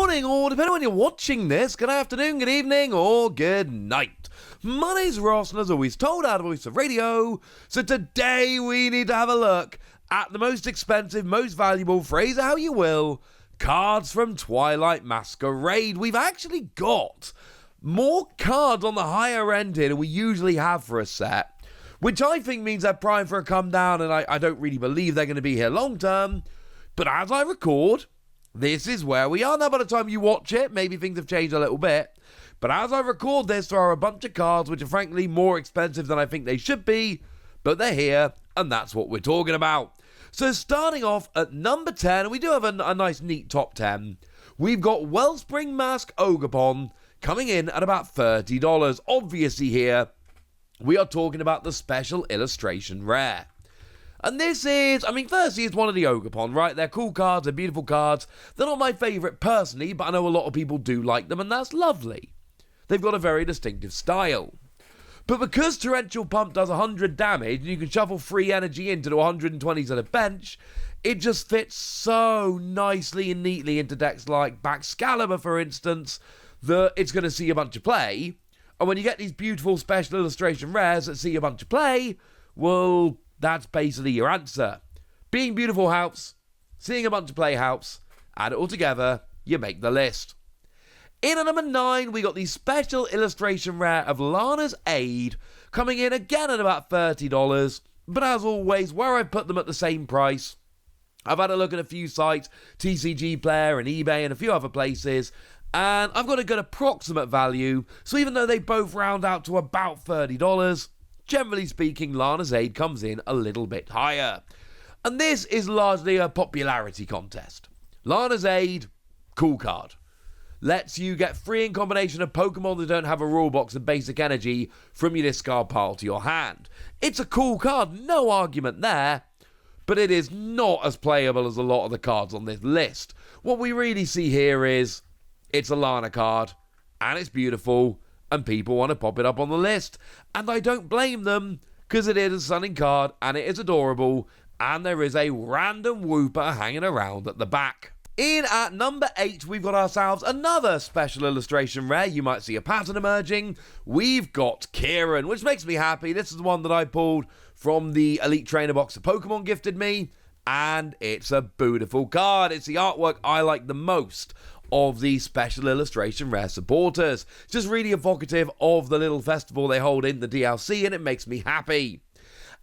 morning, or depending on when you're watching this, good afternoon, good evening, or good night. My name's Ross, and as always, told out of Voice of Radio. So today we need to have a look at the most expensive, most valuable, phrase it how you will, cards from Twilight Masquerade. We've actually got more cards on the higher end here than we usually have for a set, which I think means they're primed for a come down, and I don't really believe they're going to be here long term. But as I record, this is where we are. Now, by the time you watch it, maybe things have changed a little bit. But as I record this, there are a bunch of cards which are frankly more expensive than I think they should be. But they're here, and that's what we're talking about. So starting off at number 10, we do have a nice neat top 10. We've got Wellspring Mask Ogerpon coming in at about $30. Obviously here, we are talking about the special illustration rare. And this is, firstly, it's one of the Ogerpon, right? They're cool cards, they're beautiful cards. They're not my favourite personally, but I know a lot of people do like them, and that's lovely. They've got a very distinctive style. But because Torrential Pump does 100 damage, and you can shuffle free energy into the 120s at a bench, it just fits so nicely and neatly into decks like Baxcalibur, for instance, that it's going to see a bunch of play. And when you get these beautiful special illustration rares that see a bunch of play, well, that's basically your answer. Being beautiful helps, seeing a bunch of play helps, add it all together, you make the list. In at number 9, we got the special illustration rare of Lana's Aid, coming in again at about $30, but as always, where I put them at the same price, I've had a look at a few sites, TCG Player and eBay and a few other places, and I've got a good approximate value, so even though they both round out to about $30, generally speaking, Lana's Aid comes in a little bit higher. And this is largely a popularity contest. Lana's Aid, cool card. Lets you get free in combination of Pokemon that don't have a rule box and basic energy from your discard pile to your hand. It's a cool card, no argument there, but it is not as playable as a lot of the cards on this list. What we really see here is, it's a Lana card, and it's beautiful, and people want to pop it up on the list. And I don't blame them, because it is a stunning card, and it is adorable, and there is a random Wooper hanging around at the back. In at number 8, we've got ourselves another special illustration rare. You might see a pattern emerging. We've got Kieran, which makes me happy. This is the one that I pulled from the Elite Trainer box that Pokemon gifted me, and it's a beautiful card. It's the artwork I like the most of the special illustration rare supporters. Just really evocative of the little festival they hold in the DLC, and it makes me happy.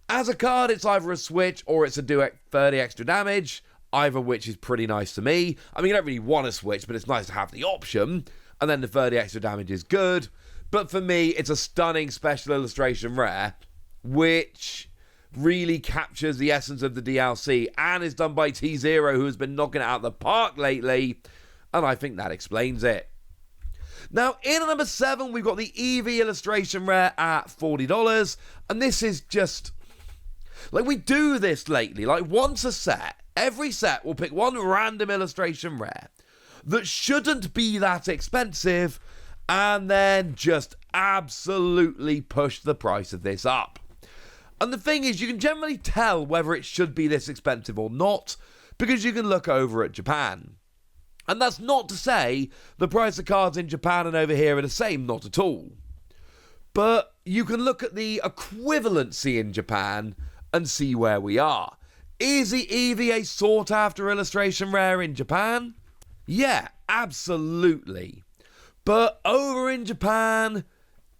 As a card, it's either a switch or it's a do 30 extra damage, either which is pretty nice to me. I don't really want a switch, but it's nice to have the option, and then the 30 extra damage is good. But for me, it's a stunning special illustration rare, which really captures the essence of the DLC, and is done by T0, who has been knocking it out of the park lately. And I think that explains it. Now, in at number 7, we've got the Eevee illustration rare at $40. And this is just, we do this lately. Once a set, every set will pick one random illustration rare that shouldn't be that expensive, and then just absolutely push the price of this up. And the thing is, you can generally tell whether it should be this expensive or not, because you can look over at Japan. And that's not to say the price of cards in Japan and over here are the same, not at all. But you can look at the equivalency in Japan and see where we are. Is the Eevee a sought-after illustration rare in Japan? Yeah, absolutely. But over in Japan,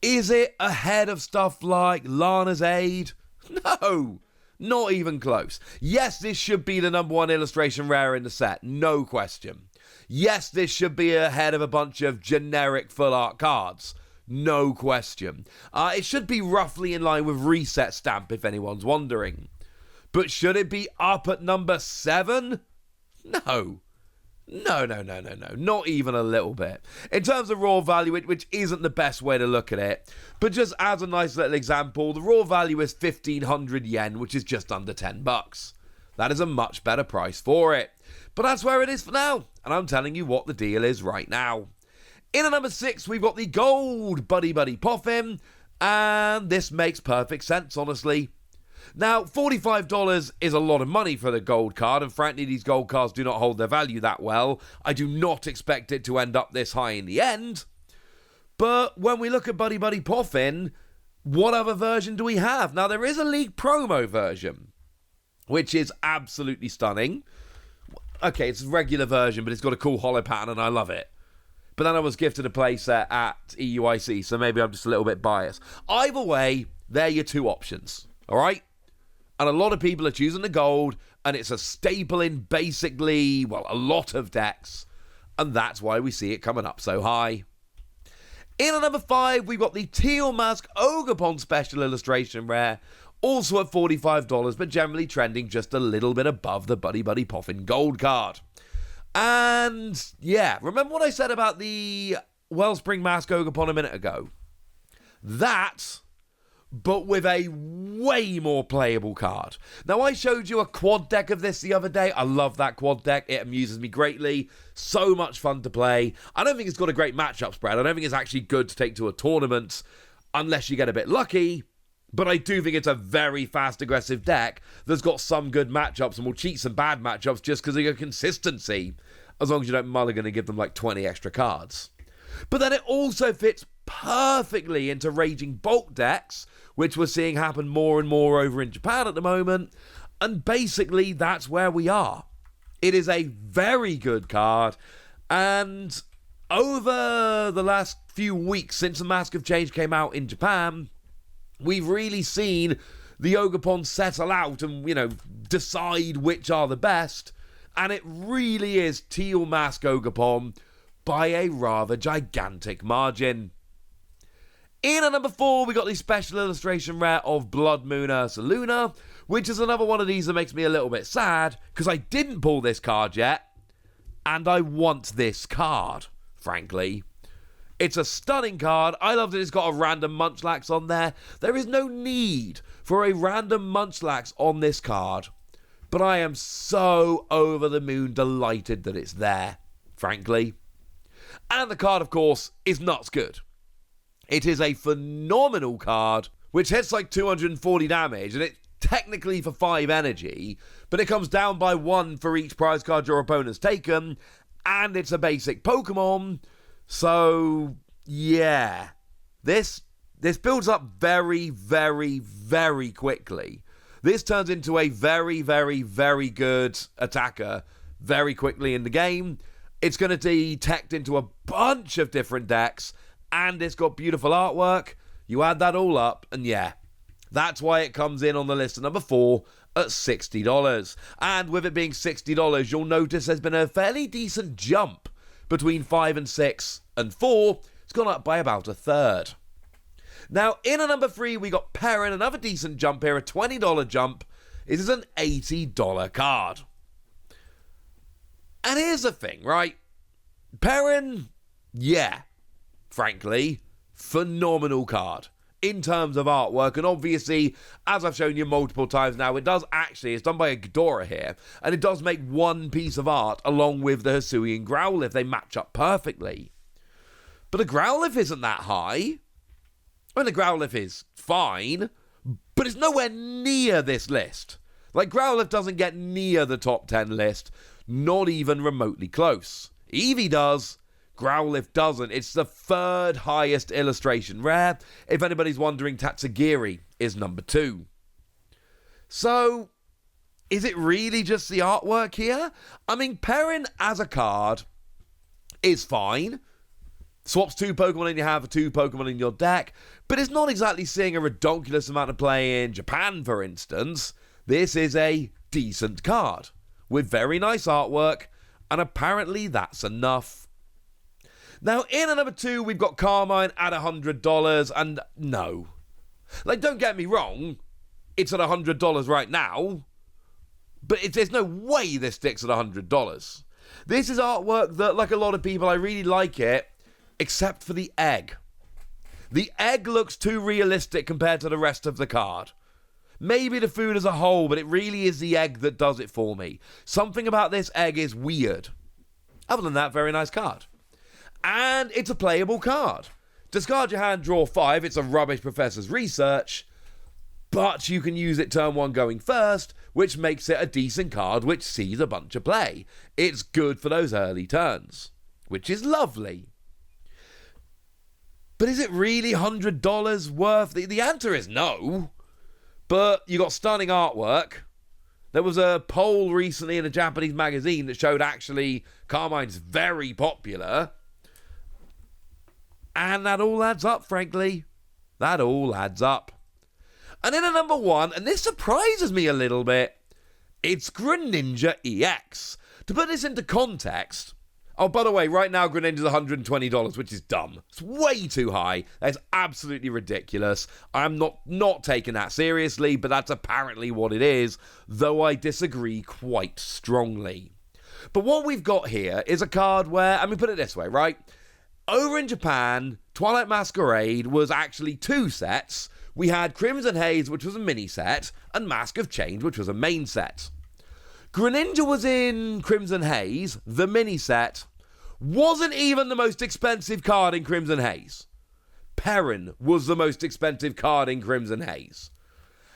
is it ahead of stuff like Lana's Aid? No, not even close. Yes, this should be the number 1 illustration rare in the set, no question. Yes, this should be ahead of a bunch of generic full art cards. No question. It should be roughly in line with Reset Stamp, if anyone's wondering. But should it be up at number 7? No. No. Not even a little bit. In terms of raw value, which isn't the best way to look at it, but just as a nice little example, the raw value is 1,500 yen, which is just under $10. That is a much better price for it. But that's where it is for now, and I'm telling you what the deal is right now. In at number 6, we've got the gold Buddy Puffin, and this makes perfect sense, honestly. Now, $45 is a lot of money for the gold card, and frankly, these gold cards do not hold their value that well. I do not expect it to end up this high in the end. But when we look at Buddy Buddy Puffin, what other version do we have? Now, there is a League promo version, which is absolutely stunning. Okay, it's a regular version, but it's got a cool holo pattern, and I love it. But then I was gifted a playset at EUIC, so maybe I'm just a little bit biased. Either way, they're your two options, all right? And a lot of people are choosing the gold, and it's a staple in basically, well, a lot of decks, and that's why we see it coming up so high. In at number 5, we've got the Teal Mask Ogerpon Special Illustration Rare, also at $45, but generally trending just a little bit above the Buddy Buddy Puffin gold card. And, yeah, remember what I said about the Wellspring Mask Ogerpon a minute ago? That, but with a way more playable card. Now, I showed you a quad deck of this the other day. I love that quad deck. It amuses me greatly. So much fun to play. I don't think it's got a great matchup spread. I don't think it's actually good to take to a tournament unless you get a bit lucky. But I do think it's a very fast, aggressive deck that's got some good matchups and will cheat some bad matchups just because of your consistency, as long as you don't mulligan and give them like 20 extra cards. But then it also fits perfectly into Raging Bolt decks, which we're seeing happen more and more over in Japan at the moment, and basically that's where we are. It is a very good card, and over the last few weeks since the Mask of Change came out in Japan, we've really seen the Ogerpon settle out and, decide which are the best. And it really is Teal Mask Ogerpon by a rather gigantic margin. In at number 4, we got the special illustration rare of Bloodmoon Ursaluna, which is another one of these that makes me a little bit sad, because I didn't pull this card yet, and I want this card, frankly. It's a stunning card. I love that it's got a random Munchlax on there. There is no need for a random Munchlax on this card. But I am so over the moon delighted that it's there, frankly. And the card, of course, is nuts good. It is a phenomenal card, which hits like 240 damage, and it's technically for 5 energy, but it comes down by 1 for each prize card your opponent's taken, and it's a basic Pokemon. So, yeah, this builds up very, very, very quickly. This turns into a very, very, very good attacker very quickly in the game. It's going to detect into a bunch of different decks, and it's got beautiful artwork. You add that all up, and yeah, that's why it comes in on the list at number 4 at $60. And with it being $60, you'll notice there's been a fairly decent jump between 5 and 6 and 4. It's gone up by about a third. Now, in at number 3, we got Perrin, another decent jump here, a $20 jump. It is an $80 card. And here's the thing, right? Perrin, yeah, frankly, phenomenal card in terms of artwork. And obviously, as I've shown you multiple times now, it's done by a Ghidorah here, and it does make one piece of art along with the Hisuian Growlithe. They match up perfectly. But the Growlithe isn't that high. I mean, the Growlithe is fine, but it's nowhere near this list. Like, Growlithe doesn't get near the top 10 list, not even remotely close. Eevee does, Growlithe doesn't. It's the 3rd highest illustration rare. If anybody's wondering, Tatsugiri is number 2. So, is it really just the artwork here? I mean, Perrin as a card is fine. Swaps 2 Pokemon in your hand for 2 Pokemon in your deck, but it's not exactly seeing a ridiculous amount of play in Japan, for instance. This is a decent card with very nice artwork, and apparently that's enough. Now, in at number 2, we've got Carmine at $100, and no. Like, don't get me wrong, it's at $100 right now, but there's no way this sticks at $100. This is artwork that, like a lot of people, I really like it, except for the egg. The egg looks too realistic compared to the rest of the card. Maybe the food as a whole, but it really is the egg that does it for me. Something about this egg is weird. Other than that, very nice card. And it's a playable card. Discard your hand, draw 5. It's a rubbish professor's research. but you can use it turn 1 going first, which makes it a decent card which sees a bunch of play. It's good for those early turns, which is lovely. But is it really $100 worth? The answer is no. But you got stunning artwork. There was a poll recently in a Japanese magazine that showed actually Carmine's very popular. And that all adds up, frankly. That all adds up. And in at number 1, and this surprises me a little bit, it's Greninja EX. To put this into context, oh, by the way, right now Greninja's $120, which is dumb. It's way too high. That's absolutely ridiculous. I'm not taking that seriously, but that's apparently what it is, though I disagree quite strongly. But what we've got here is a card where, I mean, put it this way, right? Over in Japan, Twilight Masquerade was actually 2 sets. We had Crimson Haze, which was a mini set, and Mask of Change, which was a main set. Greninja was in Crimson Haze, the mini set, wasn't even the most expensive card in Crimson Haze. Perrin was the most expensive card in Crimson Haze.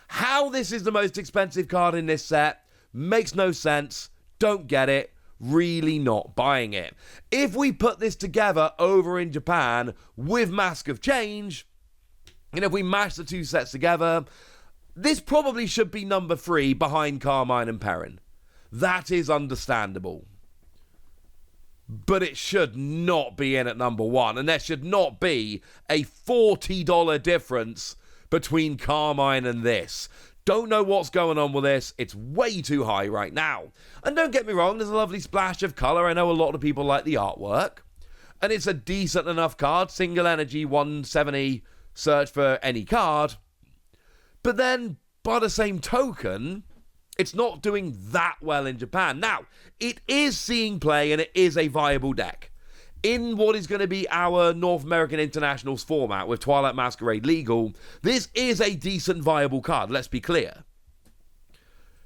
How this is the most expensive card in this set makes no sense, don't get it, really not buying it. If we put this together over in Japan with Mask of Change, and if we mash the 2 sets together, this probably should be number 3 behind Carmine and Perrin. That is understandable. But it should not be in at number 1, and there should not be a $40 difference between Carmine and this. Don't know what's going on with this. It's way too high right now. And don't get me wrong, there's a lovely splash of colour. I know a lot of people like the artwork. And it's a decent enough card. Single energy, 170, search for any card. But then, by the same token, it's not doing that well in Japan. Now, it is seeing play and it is a viable deck. In what is going to be our North American Internationals format with Twilight Masquerade legal, this is a decent viable card, let's be clear.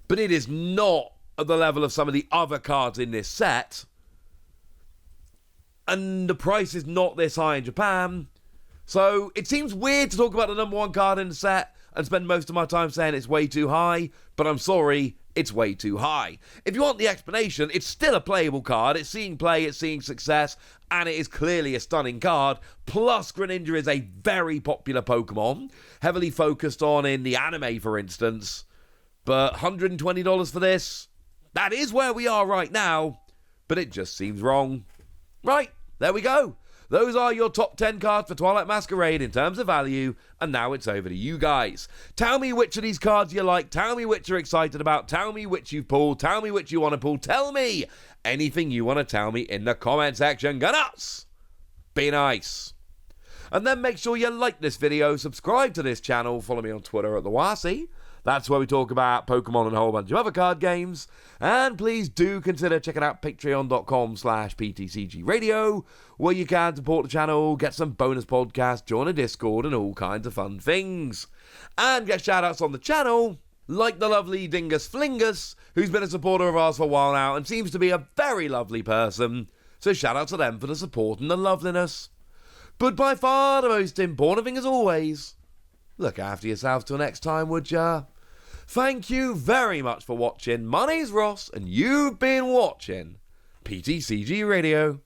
But it is not at the level of some of the other cards in this set. And the price is not this high in Japan. So it seems weird to talk about the number 1 card in the set and spend most of my time saying it's way too high, but I'm sorry, it's way too high. If you want the explanation, it's still a playable card, it's seeing play, it's seeing success, and it is clearly a stunning card. Plus, Greninja is a very popular Pokemon, heavily focused on in the anime, for instance. But $120 for this? That is where we are right now, but it just seems wrong. Right, there we go. Those are your top 10 cards for Twilight Masquerade in terms of value, and now it's over to you guys. Tell me which of these cards you like, tell me which you're excited about, tell me which you've pulled, tell me which you want to pull, tell me anything you want to tell me in the comment section. Go nuts! Be nice. And then make sure you like this video, subscribe to this channel, follow me on Twitter at the Wasi. That's where we talk about Pokemon and a whole bunch of other card games. And please do consider checking out patreon.com/PTCG Radio, where you can support the channel, get some bonus podcasts, join a Discord, and all kinds of fun things. And get shout-outs on the channel, like the lovely Dingus Flingus, who's been a supporter of ours for a while now, and seems to be a very lovely person. So shout-out to them for the support and the loveliness. But by far the most important thing as always, look after yourselves till next time, would ya? Thank you very much for watching. My name's Ross, and you've been watching PTCG Radio.